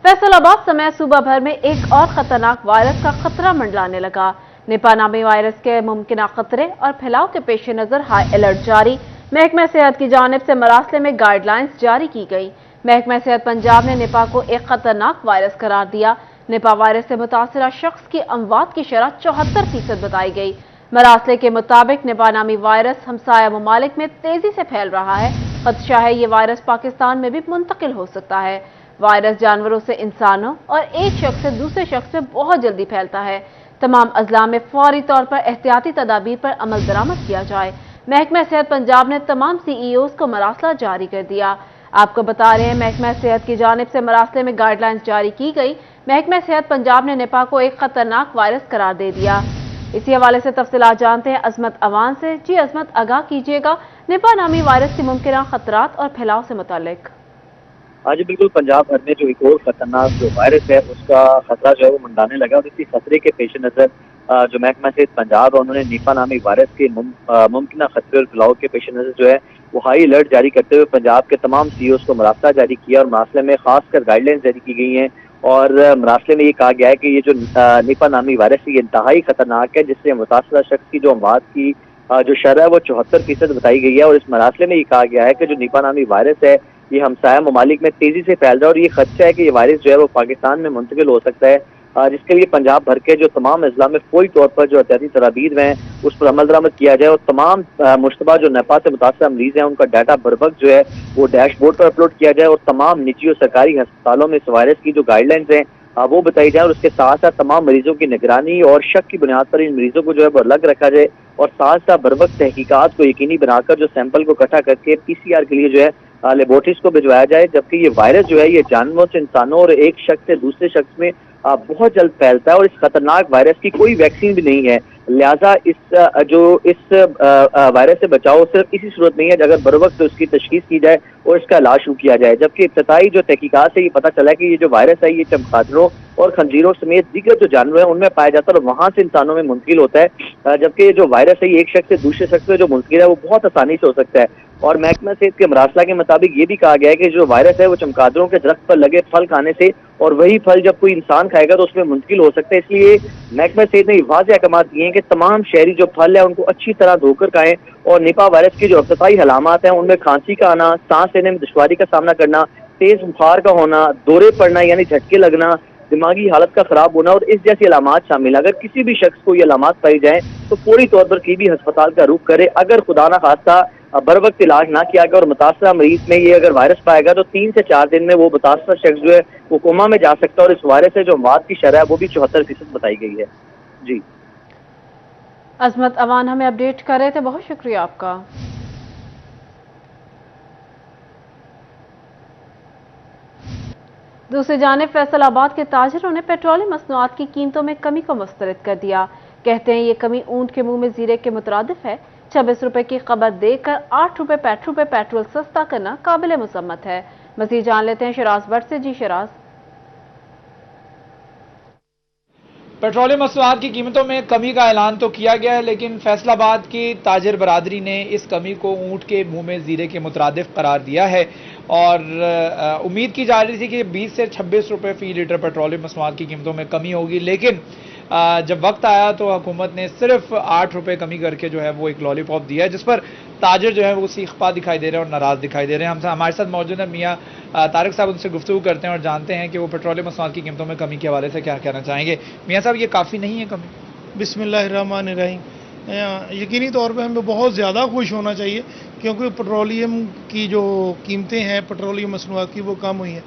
फैसलाबाद समेत सूबा भर में एक और खतरनाक वायरस का खतरा मंडराने लगा। निपा नामी वायरस के मुमकिन खतरे और फैलाव के पेश नजर हाई अलर्ट जारी। महकमा सेहत की जानिब से मरासले में गाइडलाइंस जारी की गई। महकमा सेहत पंजाब ने निपा को एक खतरनाक वायरस करार दिया। निपा वायरस से मुतासरा शख्स की अमवात की शरह 74% बताई गई। मरासले के मुताबिक निपा नामी वायरस हमसाया ममालिक में तेजी से फैल रहा है। खदशा है ये वायरस पाकिस्तान में भी मुंतकिल हो सकता है। वायरस जानवरों से इंसानों और एक शख्स से दूसरे शख्स में बहुत जल्दी फैलता है। तमाम अजला में फौरी तौर पर एहतियाती तदाबीर पर अमल दरामद किया जाए। महकमा सेहत पंजाब ने तमाम CEOs को मरासला जारी कर दिया। आपको बता रहे हैं, महकमा सेहत की जानिब से मरासले में गाइडलाइंस जारी की गई। महकमा सेहत पंजाब ने निपा को एक खतरनाक वायरस करार दे दिया। इसी हवाले से तफसीलात जानते हैं अजमत अवान से। जी अजमत, आगाह कीजिएगा निपा नामी वायरस के मुमकिन खतरात और फैलाव से मुतालिक। आज बिल्कुल पंजाब भर में जो एक और खतरनाक जो वायरस है उसका खतरा जो है वो मंडाने लगा और इसी खतरे के पेश नजर जो महकमा सेहत पंजाब है उन्होंने निपा नामी वायरस के मुमकिन खतरे और फैलाव के पेश नजर जो है वो हाई अलर्ट जारी करते हुए पंजाब के तमाम CEOs को मरासला जारी किया और मरासले में खासकर गाइडलाइंस जारी की गई हैं। और मरासले में ये कहा गया है कि ये जो निपा नामी वायरस है ये इंतहाई खतरनाक है, जिससे मुतासरा शख्स की जो अमवात की जो शरह है वो 74% बताई गई है। और इस मरासले में ये कहा गया है कि जो निपा नामी वायरस है ये हमसाया ममालिक में तेजी से फैल रहा है और ये खदशा है कि ये वायरस जो है वो पाकिस्तान में मुंतकिल हो सकता है, जिसके लिए पंजाब भर के जो तमाम अजला में फौरी तौर पर जो एहतियाती तदाबीर हैं उस पर अमल दरामद किया जाए और तमाम मुश्तबा जो निपा से मुतासरा मरीज हैं उनका डाटा बर वक्त जो है वो डैशबोर्ड पर अपलोड किया जाए और तमाम निजी और सरकारी अस्पतालों में इस वायरस की जो गाइडलाइंस हैं वो बताई जाए और उसके साथ साथ तमाम मरीजों की निगरानी और शक की बुनियाद पर इन मरीजों को जो है वो अलग रखा जाए और साथ साथ बर वक्त तहकीकात को यकीनी बनाकर जो सैंपल को इकट्ठा करके PCR के लिए जो है लेबोरेटरीज को भिजवाया जाए। जबकि ये वायरस जो है ये जानवरों से इंसानों और एक शख्स से दूसरे शख्स में बहुत जल्द फैलता है और इस खतरनाक वायरस की कोई वैक्सीन भी नहीं है। लिहाजा इस वायरस से बचाव सिर्फ इसी सूरत नहीं है अगर बर वक्त उसकी तशखीस की जाए और इसका इलाज शुरू किया जाए। जबकि इब्तदाई जो तहकीकात से ये पता चला है कि ये जो वायरस है ये चमगादड़ों और खंजीरों समेत दीगर जो जानवर हैं उनमें पाया जाता है और वहां से इंसानों में मुंतकिल होता है। जबकि ये जो वायरस है ये एक शख्स से दूसरे शख्स में जो मुंतकिल है वो बहुत आसानी से हो सकता है। और महकमा सेहत के मरासला के मुताबिक ये भी कहा गया है कि जो वायरस है वो चमगादड़ों के दरख्त पर लगे फल खाने से और वही फल जब कोई इंसान खाएगा तो उसमें मुंतकिल हो सकता है। इसलिए महकमा सेहत ने वाज़ेह अहकाम दिए हैं कि तमाम शहरी जो फल है उनको अच्छी तरह धोकर खाएं और निपा वायरस की जो इब्तदाई अलामात हैं उनमें खांसी का आना, सांस लेने में दुश्वारी का सामना करना, तेज बुखार का होना, दौरे पड़ना यानी झटके लगना, दिमागी हालत का खराब होना और इस जैसी अलामात शामिल। अगर किसी भी शख्स को ये अलामात पाई जाए तो फौरी तौर पर किसी भी अस्पताल का रुख करे। अगर खुदा ना खास्ता बर वक्त इलाज ना किया गया और मुतासरा मरीज में ये अगर वायरस पाएगा तो 3 से 4 दिन में वो मुतासरा शख्स जो है वो कोमा में जा सकता है और इस वायरस से जो मौत की शरह है वो भी 74% बताई गई है। जी अजमत अवान हमें अपडेट कर रहे थे, बहुत शुक्रिया आपका। दूसरी जानिब फैसलाबाद के ताजिरों ने पेट्रोलियम मसनूआत की कीमतों में कमी को मुस्तरद कर दिया। कहते हैं ये कमी ऊंट के मुंह में जीरे के मुतरादिफ है। 26 रुपए की खबर देकर 8 रुपए पेट्रोल सस्ता करना काबिल मुसम्मत है। मज़ीद जान लेते हैं शराज भट्ट से। जी शराज। पेट्रोलियम मसनूआत की कीमतों में कमी का ऐलान तो किया गया है, लेकिन फैसलाबाद की ताजिर बरादरी ने इस कमी को ऊंट के मुंह में जीरे के मुतरादिफ करार दिया है और उम्मीद की जा रही थी कि 20 से 26 रुपए फी लीटर पेट्रोलियम मसनूआत की कीमतों में कमी होगी, लेकिन जब वक्त आया तो हुकूमत ने सिर्फ 8 रुपए कमी करके जो है वो एक लॉलीपॉप दिया है, जिस पर ताजिर जो है वो सीखपा दिखाई दे रहे हैं और नाराज दिखाई दे रहे हैं। हमारे साथ मौजूद है मियाँ तारिक साहब, उनसे गुफ्तगू करते हैं और जानते हैं कि वो पेट्रोलियम मसनूआत की कीमतों में कमी के हवाले से क्या कहना चाहेंगे। मियाँ साहब, ये काफ़ी नहीं है कमी? बिस्मिल्लाहिर्रहमानिर्रहीम। यकीनी तौर पे हमें बहुत ज़्यादा खुश होना चाहिए क्योंकि पेट्रोलियम की जो कीमतें हैं पेट्रोलियम मसनूआत की वो कम हुई हैं।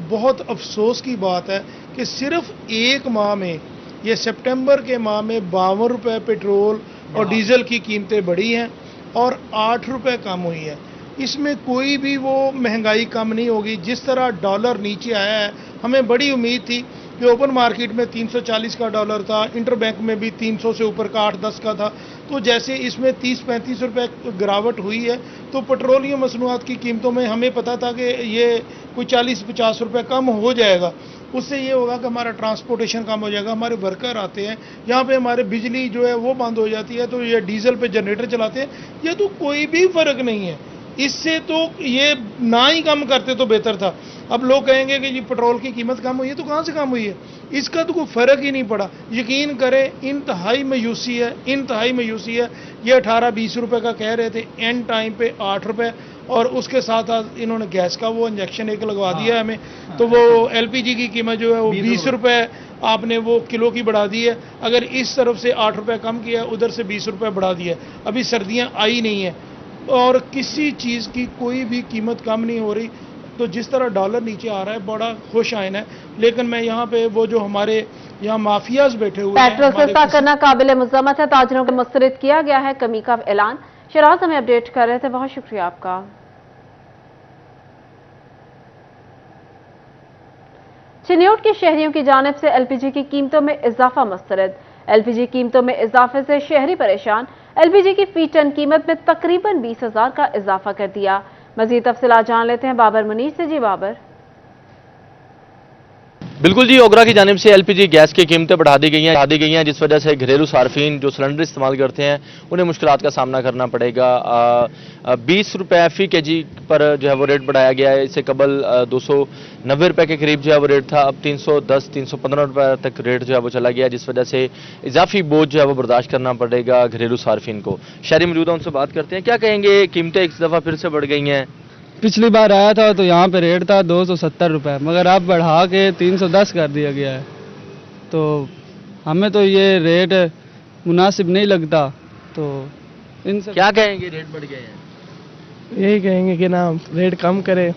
बहुत अफसोस की बात है कि सिर्फ एक माह में, ये सितंबर के माह में 52 रुपये पेट्रोल और डीजल की कीमतें बढ़ी हैं और 8 रुपये कम हुई है। इसमें कोई भी वो महंगाई कम नहीं होगी। जिस तरह डॉलर नीचे आया है, हमें बड़ी उम्मीद थी कि ओपन मार्केट में 340 का डॉलर था, इंटर बैंक में भी 300 से ऊपर का 8-10 का था, तो जैसे इसमें 30-35 रुपये गिरावट हुई है तो पेट्रोलियम मसनूआत की कीमतों में हमें पता था कि ये कोई 40-50 रुपये कम हो जाएगा। उससे ये होगा कि हमारा ट्रांसपोर्टेशन कम हो जाएगा। हमारे वर्कर आते हैं यहाँ पे, हमारे बिजली जो है वो बंद हो जाती है तो ये डीजल पे जनरेटर चलाते हैं, ये तो कोई भी फ़र्क नहीं है। اس سے تو یہ نہ ہی کم کرتے تو بہتر تھا. اب لوگ کہیں گے کہ جی پٹرول کی قیمت کم ہوئی ہے، تو کہاں سے کم ہوئی ہے؟ اس کا تو کوئی فرق ہی نہیں پڑا. یقین کریں انتہائی مایوسی ہے، انتہائی مایوسی ہے. یہ 18-20 روپے کا کہہ رہے تھے، اینڈ ٹائم پہ 8 روپے، اور اس کے ساتھ انہوں نے گیس کا وہ انجیکشن ایک لگوا دیا ہے ہمیں. تو وہ ایل پی جی کی قیمت جو ہے وہ 20 روپے آپ نے وہ کلو کی بڑھا دی ہے. اگر اس طرف سے 8 روپے کم کیا ہے، ادھر سے 20 روپے بڑھا دیا ہے. ابھی سردیاں آئی نہیں ہیں اور کسی چیز کی کوئی بھی قیمت کم نہیں ہو رہی. تو جس طرح ڈالر نیچے آ رہا ہے بڑا خوش آئین ہے. لیکن میں یہاں پہ وہ جو ہمارے یہاں مافیاز بیٹھے ہوئے ہیں، پیٹرول سستا کرنا قابل مذمت ہے. تاجروں کو مسترد کیا گیا ہے کمی کا اعلان. شراز ہمیں اپڈیٹ کر رہے تھے، بہت شکریہ آپ کا. چنیوٹ کے شہریوں کی جانب سے ایل پی جی کی قیمتوں میں اضافہ مسترد. ایل پی جی قیمتوں میں اضافے سے شہری پریشان. ایل پی جی کی فی ٹن قیمت میں تقریباً 20,000 کا اضافہ کر دیا. مزید تفصیلات جان لیتے ہیں بابر منیر سے. جی بابر. بالکل جی، اوگرا کی جانب سے ایل پی جی گیس کی قیمتیں بڑھا دی گئی ہیں جس وجہ سے گھریلو صارفین جو سلنڈر استعمال کرتے ہیں انہیں مشکلات کا سامنا کرنا پڑے گا. 20 روپے فی کے جی پر جو ہے وہ ریٹ بڑھایا گیا ہے. اس سے قبل 290 روپے کے قریب جو ہے وہ ریٹ تھا. اب 310-315 روپے تک ریٹ جو ہے وہ چلا گیا، جس وجہ سے اضافی بوجھ جو ہے وہ برداشت کرنا پڑے گا گھریلو صارفین کو. شہری موجودہ ان سے بات کرتے ہیں، کیا کہیں گے؟ قیمتیں ایک دفعہ پھر سے بڑھ گئی ہیں. پچھلی بار آیا تھا تو یہاں پہ ریٹ تھا 270 روپے، مگر اب بڑھا کے 310 کر دیا گیا ہے. تو ہمیں تو یہ ریٹ مناسب نہیں لگتا. تو ان سے کیا کہیں گے؟ ریٹ بڑھ گئے ہیں. یہی کہیں گے کہ نا ریٹ کم کرے،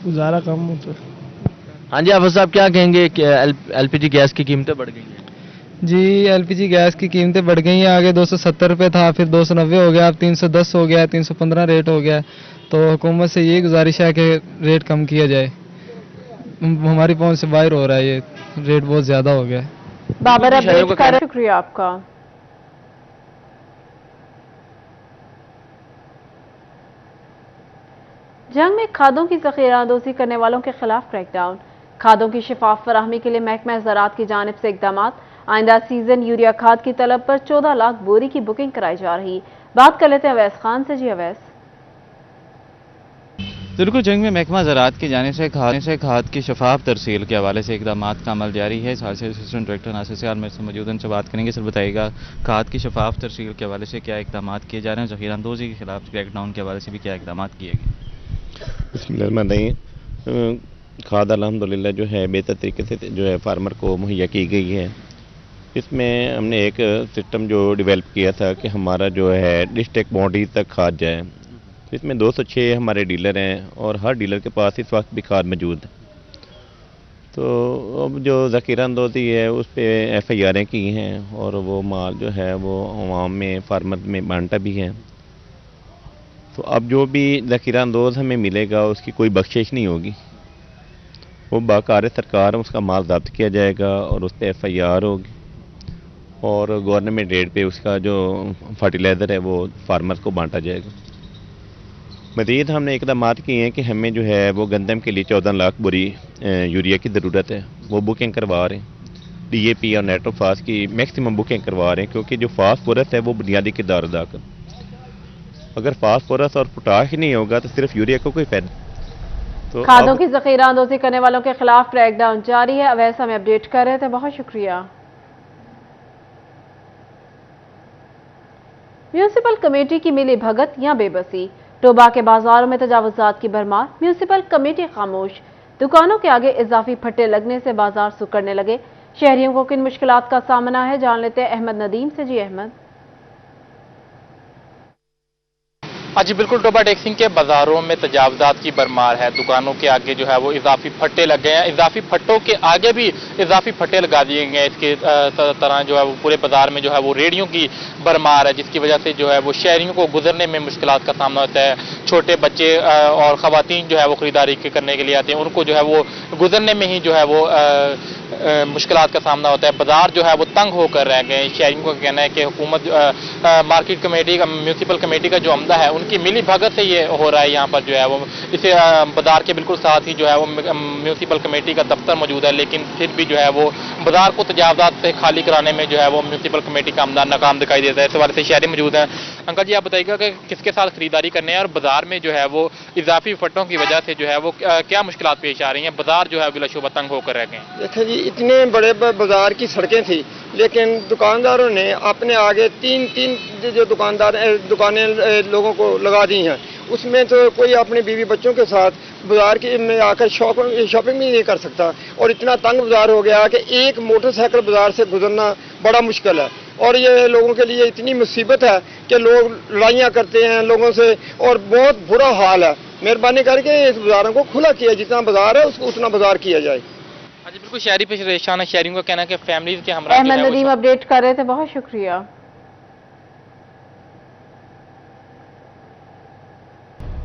گزارا کم ہو تو. ہاں جی حافظ صاحب، کیا کہیں گے کہ ایل پی جی گیس کی قیمتیں بڑھ گئی ہیں؟ G L P G gas کی قیمتیں بڑھ گئی ہیں. آگے 270 روپے تھا، پھر 290 ہو گیا، اب 310 ہو گیا، 315 ریٹ ہو گیا. تو حکومت سے یہ گزارش ہے کہ ریٹ کم کیا جائے. ہماری پہنچ سے باہر ہو رہا ہے، یہ ریٹ بہت زیادہ ہو گیا ہے. بابر اپڈیٹ کر رہے، شکریہ آپ کا. جنگ میں کھادوں کی ذخیرہ اندوزی کرنے والوں کے خلاف کریک ڈاؤن. کھادوں کی شفاف فراہمی کے لیے محکمہ زراعت کی جانب سے اقدامات. آئندہ سیزن یوریا کھاد کی طلب پر 14 لاکھ بوری کی بکنگ کرائی جا رہی. بات کر لیتے ہیں اویس خان سے. جی اویس. بالکل، جنگ میں محکمہ زراعت کی جانب سے کھاد کی شفاف ترسیل کے حوالے سے اقدامات کا عمل جاری ہے. اس حوالے سے اسسٹنٹ ڈائریکٹر ناصر سیال میرے سے موجود ہیں، ان سے بات کریں گے. سر بتائیے گا کھاد کی شفاف ترسیل کے حوالے سے کیا اقدامات کیے جا رہے ہیں؟ ذخیرہ اندوزی کے خلاف کریک ڈاؤن کے حوالے سے بھی کیا اقدامات کیے گئے؟ بسم اللہ الرحمن الرحیم. کھاد الحمدللہ جو ہے بہتر طریقے سے جو ہے فارمر کو مہیا کی گئی ہے. اس میں ہم نے ایک سسٹم جو ڈیولپ کیا تھا کہ ہمارا جو ہے ڈسٹرکٹ باؤنڈری تک کھاد جائے. اس میں 206 ہمارے ڈیلر ہیں اور ہر ڈیلر کے پاس اس وقت بھی کھاد موجود ہے. تو اب جو ذخیرہ اندوزی ہے اس پہ ایف آئی آریں کی ہیں اور وہ مال جو ہے وہ عوام میں فارمر میں بانٹا بھی ہے. تو اب جو بھی ذخیرہ اندوز ہمیں ملے گا اس کی کوئی بخشش نہیں ہوگی. وہ باقار سرکار اس کا مال ضبط کیا جائے گا اور اس پہ ایف آئی آر ہوگی اور گورنمنٹ ریٹ پہ اس کا جو فرٹیلائزر ہے وہ فارمر کو بانٹا جائے گا. مزید ہم نے اقدامات کیے ہیں کہ ہمیں جو ہے وہ گندم کے لیے 14 لاکھ بوری یوریا کی ضرورت ہے. وہ بکنگ کروا رہے ہیں. ڈی اے پی اور نیٹروفاس کی میکسیمم بکنگ کروا رہے ہیں کیونکہ جو فاسفورس ہے وہ بنیادی کردار ادا کر. اگر فاسفورس اور پوٹاش نہیں ہوگا تو صرف یوریا کو کوئی فائدہ. تو کھادوں کی ذخیرہ اندوزی کرنے والوں کے خلاف کریک ڈاؤن جاری ہے. اویس ہمیں اپڈیٹ کر رہے تھے، بہت شکریہ. میونسپل کمیٹی کی ملی بھگت یا بے بسی. ٹوبا کے بازاروں میں تجاوزات کی بھرمار. میونسپل کمیٹی خاموش. دکانوں کے آگے اضافی پھٹے لگنے سے بازار سکڑنے لگے. شہریوں کو کن مشکلات کا سامنا ہے جان لیتے ہیں احمد ندیم سے. جی احمد. جی بالکل، ٹوبا ٹیکسنگ کے بازاروں میں تجاوزات کی بھرمار ہے. دکانوں کے آگے جو ہے وہ اضافی پھٹے لگ گئے ہیں. اضافی پھٹوں کے آگے بھی اضافی پھٹے لگا دیے گئے ہیں. اس کے طرح جو ہے وہ پورے بازار میں جو ہے وہ ریڑھیوں کی بھرمار ہے، جس کی وجہ سے جو ہے وہ شہریوں کو گزرنے میں مشکلات کا سامنا ہوتا ہے. چھوٹے بچے اور خواتین جو ہے وہ خریداری کرنے کے لیے آتے ہیں، ان کو جو ہے وہ گزرنے میں ہی جو ہے وہ مشکلات کا سامنا ہوتا ہے. بازار جو ہے وہ تنگ ہو کر رہ گئے. شہریوں کا کہنا ہے کہ حکومت مارکیٹ کمیٹی کا میونسپل کمیٹی کا جو عملہ ہے ان کی ملی بھگت سے یہ ہو رہا ہے. یہاں پر جو ہے وہ اسے بازار کے بالکل ساتھ ہی جو ہے وہ میونسپل کمیٹی کا دفتر موجود ہے، لیکن پھر بھی جو ہے وہ بازار کو تجاوزات سے خالی کرانے میں جو ہے وہ میونسپل کمیٹی کا عملہ ناکام دکھائی دیتا ہے. اس حوالے سے شہری موجود ہیں. अंकल जी, आप बताइएगा कि किसके साथ खरीदारी करने हैं और बाजार में जो है वो इजाफी फटों की वजह से जो है वो क्या मुश्किलात पेश आ रही हैं? बाजार जो है बिलाशुबा तंग होकर रह गए हैं। देखिए जी, इतने बड़े बाजार की सड़कें थी, लेकिन दुकानदारों ने अपने आगे तीन जो दुकानें लोगों को लगा दी हैं, उसमें तो कोई अपने बीवी बच्चों के साथ बाजार में आकर शॉपिंग भी नहीं कर सकता। और इतना तंग बाजार हो गया कि एक मोटरसाइकिल बाजार से गुजरना बड़ा मुश्किल है। और ये लोगों के लिए इतनी मुसीबत है कि लोग लड़ाइयाँ करते हैं लोगों से, और बहुत बुरा हाल है। मेहरबानी करके इस बाजारों को खुला किया, जितना बाजार है उसको उतना बाजार किया जाए। हाँ जी, बिल्कुल शहरी परेशान है। शहरियों का कहना है कि फैमिलीज के हमरा अहमद नदीम अपडेट कर रहे थे, बहुत शुक्रिया।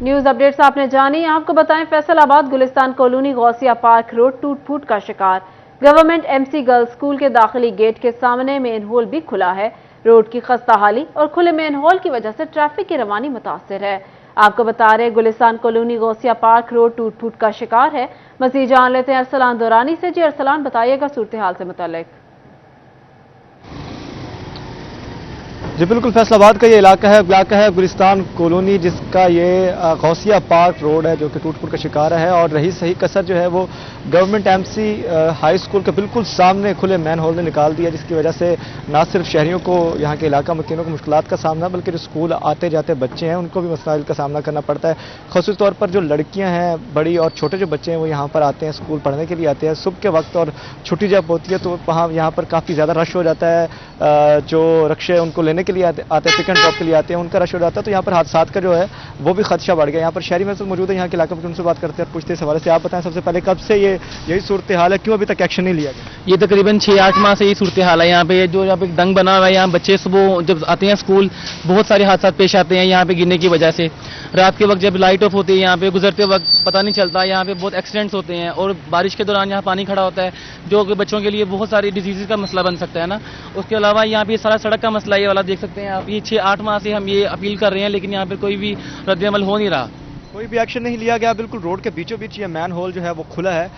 न्यूज अपडेट्स आपने जानी। आपको बताएं, Faisalabad Gulistan colony Ghousia park road टूट फूट का शिकार। गवर्नमेंट एमसी गर्ल्स स्कूल के दाखिली गेट के सामने मेन होल भी खुला है। रोड की खस्ता हाली और खुले मेन होल की वजह से ट्रैफिक की रवानी मुतासिर है। आपको बता रहे, Gulistan colony Ghousia park road टूट फूट का शिकार है। मज़ीद जान लेते हैं अरसलान दौरानी से। जी अरसलान, बताइएगा सूरत हाल से मुतालिक। जी बिल्कुल, फैसलाबाद का ये इलाका है गुलिस्तान कॉलोनी, जिसका ये गौसिया पार्क रोड है जो कि टूट फूट का शिकार है। और रही सही कसर जो है वो गवर्नमेंट एमसी हाई स्कूल के बिल्कुल सामने खुले मैन होल ने निकाल दिया, जिसकी वजह से ना सिर्फ शहरियों को, यहाँ के इलाका मकीनों को मुश्किलात का सामना, बल्कि जो स्कूल आते जाते बच्चे हैं उनको भी मसाइल का सामना करना पड़ता है। ख़ास तौर पर जो लड़कियाँ हैं, बड़ी और छोटे जो बच्चे हैं, वो यहाँ पर आते हैं, स्कूल पढ़ने के लिए आते हैं सुबह के वक्त, और छुट्टी जब होती है तो वहाँ यहाँ पर काफ़ी ज़्यादा रश हो जाता है। जो रक्शे उनको लेने के लिए आते हैं, पिक एंड ड्रॉप के लिए आते हैं, उनका रश हो जाता है। तो यहाँ पर हादसात का जो है वो भी खदशा बढ़ गया। यहाँ पर शहरी में मौजूद है, यहाँ के इलाके में उनसे बात करते हैं और पूछते हैं इस हवाले से। आप बताएं सबसे पहले, कब से यही सूरत हाल है, क्यों अभी तक एक्शन नहीं लिया गया? ये तकरीबन 6-8 माह से यही सूरत हाल है। यहाँ पे जो यहाँ पे दंग बना हुआ है, यहाँ बच्चे सुबह जब आते हैं स्कूल, बहुत सारे हादसा पेश आते हैं यहाँ पे गिरने की वजह से। रात के वक्त जब लाइट ऑफ होती है, यहाँ पे गुजरते वक्त पता नहीं चलता, यहाँ पे बहुत एक्सीडेंट्स होते हैं। और बारिश के दौरान यहाँ पानी खड़ा होता है, जो कि बच्चों के लिए बहुत सारी डिजीज़ का मसला बन सकता है ना। उसके अलावा यहाँ पे सारा सड़क का मसला ये वाला देख सकते हैं आप। ये 6-8 माह से हम ये अपील कर रहे हैं, लेकिन यहाँ पर कोई भी रद्द-ए-अमल हो नहीं रहा, कोई भी एक्शन नहीं लिया गया। बिल्कुल रोड के बीचों बीच ये मैन होल जो है वो खुला है,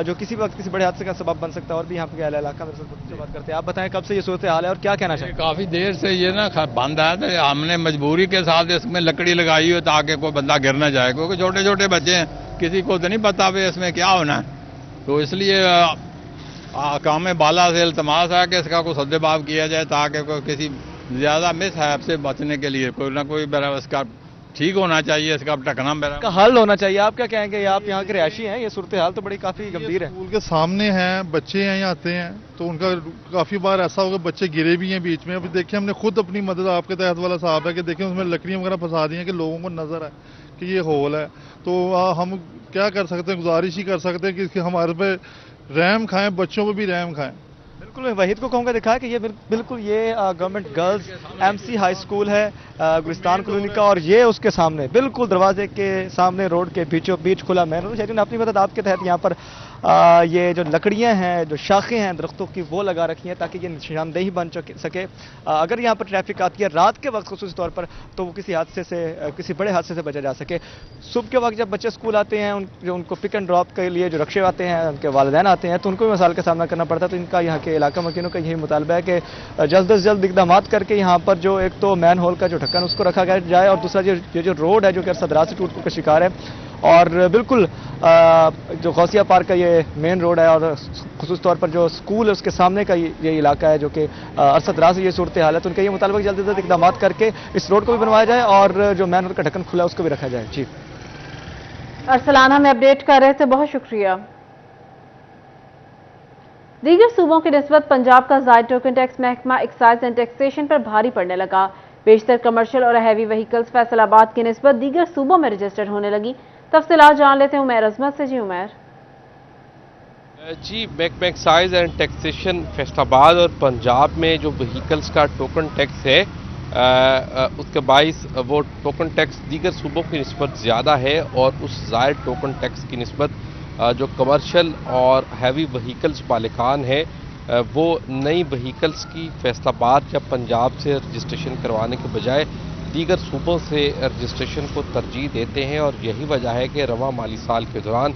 जो किसी वक्त किसी बड़े हादसे का सबब बन सकता है। और भी यहाँ पे इलाका में बात करते हैं। आप बताएं कब से ये सूरत हाल है और क्या कहना चाहिए? काफ़ी देर से ये ना बंद है, तो हमने मजबूरी के साथ इसमें लकड़ी लगाई हो ताकि कोई बंदा गिर ना जाए, क्योंकि छोटे छोटे बच्चे हैं, किसी को तो नहीं पता भाई इसमें क्या होना है। तो इसलिए काम बाला से इल्तमास है कि इसका कोई सद्देबाब किया जाए, ताकि कोई किसी ज़्यादा मिसहैप से बचने के लिए कोई ना कोई इसका ठीक होना चाहिए, इसका ढकना का हल होना चाहिए। आप क्या कहेंगे? आप यहाँ के रहायशी हैं, ये सूरत हाल तो बड़ी काफ़ी गंभीर है। स्कूल के सामने हैं, बच्चे यहाँ आते हैं, तो उनका काफ़ी बार ऐसा होगा बच्चे गिरे भी हैं बीच में। अभी देखिए, हमने खुद अपनी मदद आपके तहत वाला साहब है कि देखिए उसमें लकड़ियाँ वगैरह फंसा दी हैं कि लोगों को नजर है कि ये होल है। तो हम क्या कर सकते हैं, गुजारिश ही कर सकते हैं कि हमारे पे रहम खाएं, बच्चों पर भी रहम खाएं। बिल्कुल, मैं वहीद को कहूँगा दिखाया कि ये बिल्कुल ये government girls MC high school है गुलिस्तान कॉलोनी का, और ये उसके सामने बिल्कुल दरवाजे के सामने रोड के बीचों बीच खुला मैन रोड। शहरी ने अपनी मदद आपके तहत यहाँ पर ये जो लकड़ियाँ हैं, जो शाखें हैं दरख्तों की, वो लगा रखी हैं ताकि ये निशानदेही बन सके। अगर यहाँ पर ट्रैफिक आती है रात के वक्त खुसूसी तौर पर, तो वो किसी बड़े हादसे से बचा जा सके। सुबह के वक्त जब बच्चे स्कूल आते हैं, जो उनको पिक एंड ड्रॉप के लिए जो रक्शे आते हैं, उनके वालिदैन आते हैं, तो उनको भी मसाइल का सामना करना पड़ता है। तो इनका यहाँ के इलाका मकीनों का यही मुतालबा है कि जल्द से जल्द इक़दाम करके यहाँ पर जो एक तो मैन होल का जो ढक्कन उसको रखा जाए, और दूसरा जो रोड है जो कि अरसदराज से टूट फूट का शिकार है, और बिल्कुल जो गौसिया पार्क का ये मेन रोड है, और खुसूस तौर पर जो स्कूल है उसके सामने का ये इलाका है जो कि अरसदराज से ये सूरत हाल है। तो उनका ये मुतालबा जल्द से जल्द इक़दाम करके इस रोड को भी बनवाया जाए और जो मैन रोड का ढक्कन खुला है उसको भी रखा जाए। जी अरसलान हमें अपडेट कर रहे थे, बहुत शुक्रिया। दीगर सूबों की निस्बत पंजाब का ज़ायद टोकन टैक्स महकमा एक्साइज एंड टैक्सेशन पर भारी पड़ने लगा। बेशतर कमर्शियल और हैवी व्हीकल्स फैसलाबाद की निस्बत दीगर सूबों में रजिस्टर्ड होने लगी। तफसीलात जान लेते हैं उमैर अजमत से। जी उमैर। जी, महकमा एक्साइज एंड टैक्सेशन फैसलाबाद और पंजाब में जो व्हीकल्स का टोकन टैक्स है उसके बाइस वो टोकन टैक्स दीगर सूबों की निस्बत ज़्यादा है, और उस ज़ायद टोकन टैक्स की निस्बत जो कमर्शियल और हैवी व्हीकल्स मालिकान है वो नई व्हीकल्स की फैसलाबाद या पंजाब से रजिस्ट्रेशन करवाने के बजाय दीगर सूबों से रजिस्ट्रेशन को तरजीह देते हैं। और यही वजह है कि रवां माली साल के दौरान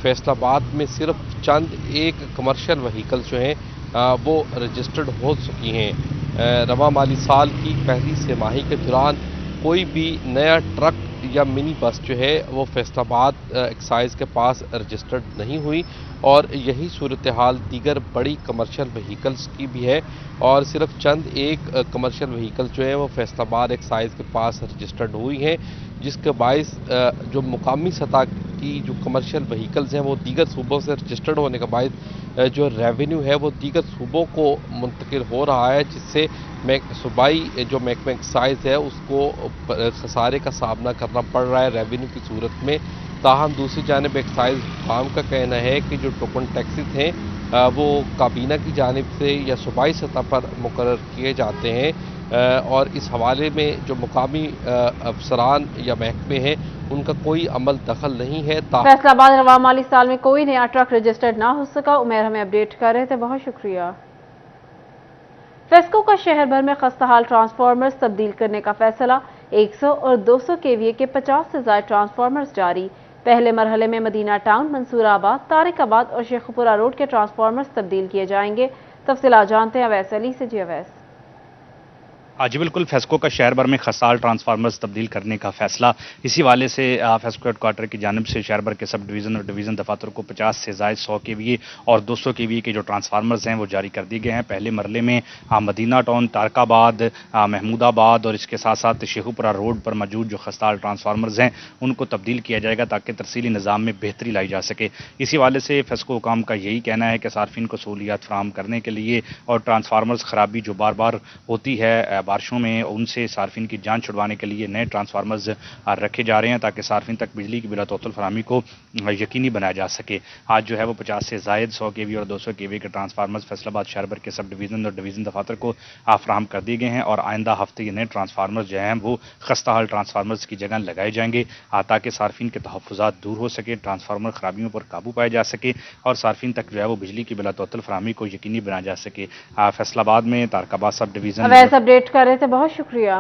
फैसलाबाद में सिर्फ चंद एक कमर्शियल व्हीकल्स जो हैं वो रजिस्टर्ड हो चुकी हैं। रवां माली साल की पहली तिमाही के दौरान कोई भी नया ट्रक या मिनी बस जो है वो फैसलाबाद एक्साइज के पास रजिस्टर्ड नहीं हुई और यही सूरत हाल दीगर बड़ी कमर्शियल व्हीकल्स की भी है और सिर्फ चंद एक कमर्शियल व्हीकल जो है वो फैसलाबाद एक्साइज के पास रजिस्टर्ड हुई हैं, जिसके बायस जो मुकामी सतह की जो कमर्शियल व्हीकल्स हैं वो दीगर सूबों से रजिस्टर्ड होने का बायस जो रेवेन्यू है वो दीगर सूबों को मुंतकिल हो रहा है, जिससे सूबाई जो महकमा एक्साइज है उसको खसारे का सामना करना पड़ रहा है रेवेन्यू की सूरत में। ताहम दूसरी जानिब एक्साइज हुकाम का कहना है कि जो टोकन टैक्सेस हैं वो काबीना की जानिब से या सूबाई सतह पर मुकर्रर किए जाते हैं और इस हवाले में जो मुकामी अफसरान या महकमे हैं उनका कोई अमल दखल नहीं है। फैसलाबाद रवा माली साल में कोई नया ट्रक रजिस्टर्ड ना हो सका। उमेर हमें अपडेट कर रहे थे, बहुत शुक्रिया। फेस्को का शहर भर में खस्ताहाल ट्रांसफार्मर्स तब्दील करने का फैसला। 100 और 200 केवीए के 50 से ज्यादा ट्रांसफार्मर्स जारी। पहले मरहले में मदीना टाउन, मंसूराबाद, तारिकाबाद और शेखुपुरा रोड के ट्रांसफार्मर्स तब्दील किए जाएंगे। तफसीलात जानते हैं अवैस अली से। जी अवैस। जी बिल्कुल, फेस्को का शहर भर में खस्ताहाल ट्रांसफार्मर्स तब्दील करने का फैसला। इसी वाले से फेस्को हेडक्वार्टर की जानिब से शहर भर के सब डिवीज़न और डिवीज़न दफातर को 50 से ज़ायद 100 केवीए और 200 केवीए के जो ट्रांसफार्मर्स हैं वो जारी कर दिए गए हैं। पहले मरले में मदीना टाउन, तारकाबाद, महमूदाबाद और इसके साथ साथ शेखुपुरा रोड पर मौजूद जो खस्ताहाल ट्रांसफार्मर्स हैं उनको तब्दील किया जाएगा ताकि तरसीली निज़ाम में बेहतरी लाई जा सके। इसी वाले से फेस्को हुकाम का यही कहना है कि सार्फिन को सहूलियात फराहम करने के लिए और ट्रांसफार्मर्स खराबी जो बार बार होती है बारिशों में, उनसे सार्फिन की जान छुड़वाने के लिए नए ट्रांसफार्मर्स रखे जा रहे हैं ताकि सार्फिन तक बिजली की बिला तौतुल फराहमी को यकीनी बनाया जा सके। आज जो है वो 50 से ज़ायद 100 केवी और 200 केवी के ट्रांसफार्मर्स फैसलाबाद शहर भर के सब डिवीज़न और डिवीज़न दफातर को फराहम कर दिए गए हैं और आइंदा हफ्ते ये नए ट्रांसफार्मर्स जो हैं वो खस्ताहाल ट्रांसफार्मर्स की जगह लगाए जाएंगे ताकि सार्फिन के तहफ़्फ़ुज़ात दूर हो सके, ट्रांसफार्मर खराबियों पर काबू पाया जा सके और सार्फिन तक जो है वो बिजली की बिला तौतुल फराहमी को यकीनी बनाया जा सके। फैसलाबाद में Tarakabad sub division Awais update कर रहे थे, बहुत शुक्रिया।